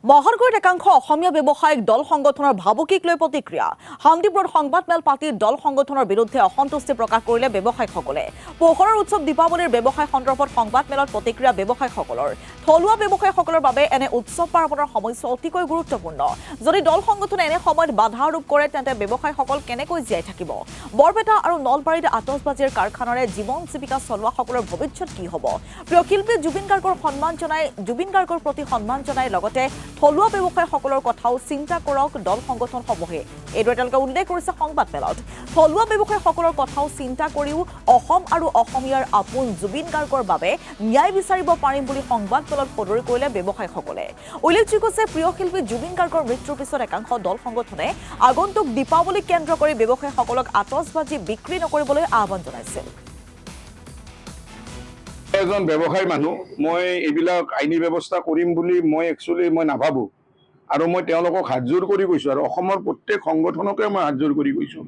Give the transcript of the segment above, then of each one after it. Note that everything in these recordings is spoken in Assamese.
মহানগৰীত একাংশ অসমীয়া ব্যৱসায়িক দল সংগঠনৰ ভাবুকিক লৈ প্ৰতিক্ৰিয়া। শান্তিপুৰত সংবাদমেল পাতি দল সংগঠনৰ বিৰুদ্ধে অসন্তুষ্টি প্ৰকাশ কৰিলে ব্যৱসায়ীসকলে। পোহৰৰ উৎসৱ দীপাৱলীৰ ব্যৱসায় সন্দৰ্ভত সংবাদমেলত প্ৰতিক্ৰিয়া ব্যৱসায়ীসকলৰ। থলুৱা ব্যৱসায়ীসকলৰ বাবে এনে উৎসৱ পাৰ্বণৰ সময়ছোৱা অতিকৈ গুৰুত্বপূৰ্ণ। যদি দল সংগঠনে এনে সময়ত বাধা আৰোপ কৰে তেন্তে ব্যৱসায়ীসকল কেনেকৈ জীয়াই থাকিব? বৰপেটা আৰু নলবাৰীত আতচবাজীৰ কাৰখানাৰে জীৱন জীৱিকা চলোৱাসকলৰ ভৱিষ্যত কি হ'ব? প্ৰিয় শিল্পী জুবিন গাৰ্গৰ প্ৰতি সন্মান জনাই লগতে থলুৱা ব্যৱসায়ীসকলৰ কথাও চিন্তা কৰক দল সংগঠনসমূহে। এইদৰে তেওঁলোকে উল্লেখ কৰিছে সংবাদমেলত। থলুৱা ব্যৱসায়ীসকলৰ কথাও চিন্তা কৰিও অসম আৰু অসমীয়াৰ আপোন জুবিন গাৰ্গৰ বাবে ন্যায় বিচাৰিব পাৰিম বুলি সংবাদমেলত সদৰি কৰিলে ব্যৱসায়ীসকলে। উল্লেখযোগ্য যে প্ৰিয় শিল্পী জুবিন গাৰ্গৰ মৃত্যুৰ পিছত একাংশ দল সংগঠনে আগন্তুক দীপাৱলীক কেন্দ্ৰ কৰি ব্যৱসায়ীসকলক আতচবাজী বিক্ৰী নকৰিবলৈ আহ্বান জনাইছিল। এজন ব্যৱসায়ী মানুহ, মই এইবিলাক আইনী ব্যৱস্থা কৰিম বুলি মই নাভাবো আৰু মই তেওঁলোকক হাতযোৰ কৰি কৈছো আৰু অসমৰ প্ৰত্যেক সংগঠনকে মই হাতযোৰ কৰি কৈছো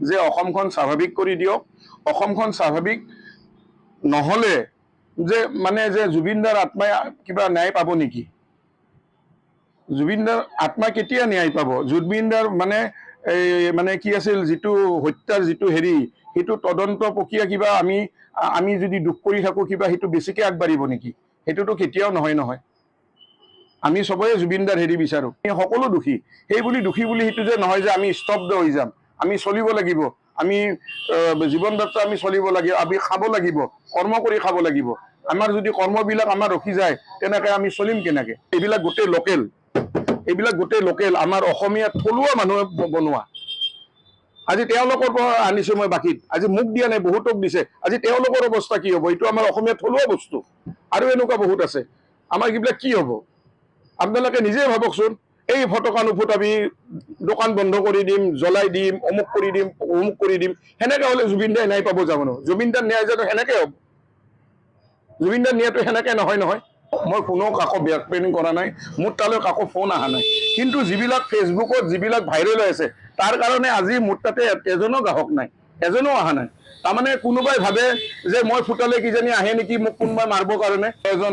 যে অসমখন স্বাভাৱিক কৰি দিয়ক। অসমখন স্বাভাৱিক নহলে যে জুবিনদাৰ আত্মাই কিবা ন্যায় পাব নেকি? জুবিনদাৰ আত্মা কেতিয়া ন্যায় পাব? জুবিনদাৰ মানে কি আছিল, যিটো হত্যাৰ যিটো সেইটো তদন্ত প্ৰক্ৰিয়া কিবা আমি যদি দুখ কৰি থাকো কিবা সেইটো বেছিকে আগবাঢ়িব নেকি? সেইটোতো কেতিয়াও নহয়। আমি সবৰে জুবিনদাৰ বিচাৰো। সকলো দোষী। সেই বুলি দোষী বুলি সেইটো যে নহয় যে আমি স্তব্ধ হৈ যাম। আমি চলিব লাগিব। আমি জীৱন যাত্ৰা আমি চলিব লাগিব। আমি খাব লাগিব, কৰ্ম কৰি খাব লাগিব। আমাৰ যদি কৰ্মবিলাক আমাৰ ৰখি যায় তেনেকৈ আমি চলিম কেনেকৈ? এইবিলাক গোটেই লোকেল আমাৰ অসমীয়া থলুৱা মানুহে বনোৱা। আজি তেওঁলোকৰ পৰা আনিছো মই বাকীত। আজি মোক দিয়া নাই, বহুতক দিছে। আজি তেওঁলোকৰ অৱস্থা কি হ'ব? এইটো আমাৰ অসমীয়া থলুৱা বস্তু। আৰু এনেকুৱা বহুত আছে। আমাৰ এইবিলাক কি হ'ব? আপোনালোকে নিজে ভাবকচোন। এই ফটকা নুফুটাবি, দোকান বন্ধ কৰি দিম, জ্বলাই দিম, অমুক কৰি দিম। সেনেকে হলে জুবিনদাই ন্যায় পাব যাব ন? জুবিনদাৰ ন্যায় জানো সেনেকে হ'ব? জুবিনদাৰ ন্যায়টো সেনেকে নহয়। মই কোনো কাকো ব্লেকমেইলিং কৰা নাই। মোৰ তালৈ কাকো ফোন অহা নাই। কিন্তু যিবিলাক ফেচবুকত যিবিলাক ভাইৰেল হৈ আছে তাৰ কাৰণে আজি মোৰ তাতে এজনো গ্ৰাহক নাই, এজনো অহা নাই। তাৰমানে কোনোবাই ভাবে যে মই ফুটালে কিজানি আহে নেকি মোক কোনোবাই মাৰিবৰ কাৰণে। এজন